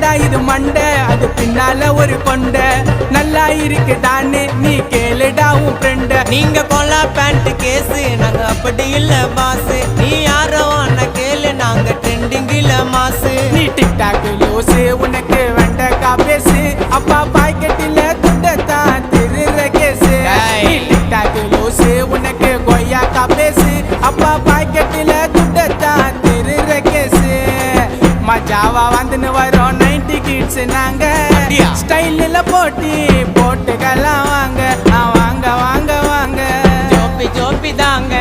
என்னடா இது மண்டை அது பின்னால ஒரு கொண்ட நல்லா இருக்குதான்னு நீ கேளுடா உன் ஃப்ரெண்ட. நீங்க கொல்லா பேண்ட் கேஸு நாங்க அப்படி இல்ல பாஸ். நீ யாரோ அண்ணா கேளு நாங்க ட்ரெண்டிங்கில மாசு. நீ டிக்டாக் லூசு உனக்கு வெண்டக்கா பேசு அப்பா பாக்கெட்டில துண்டத்தான் திருற கேசு. நீ டிக்டாக் லூசு உனக்கு கொய்யாக்கா பேசு அப்பா பாக்கெட்டில துண்டத்தான் திருற கேசு. மஜாவா வந்துன்னு வரோம் 90 கிட்ஸ் நாங்க ஸ்டைலில் போட்டி போட்டுக்கலாம் வாங்க வாங்க வாங்க வாங்க ஜோப்பி ஜோப்பி தாங்க.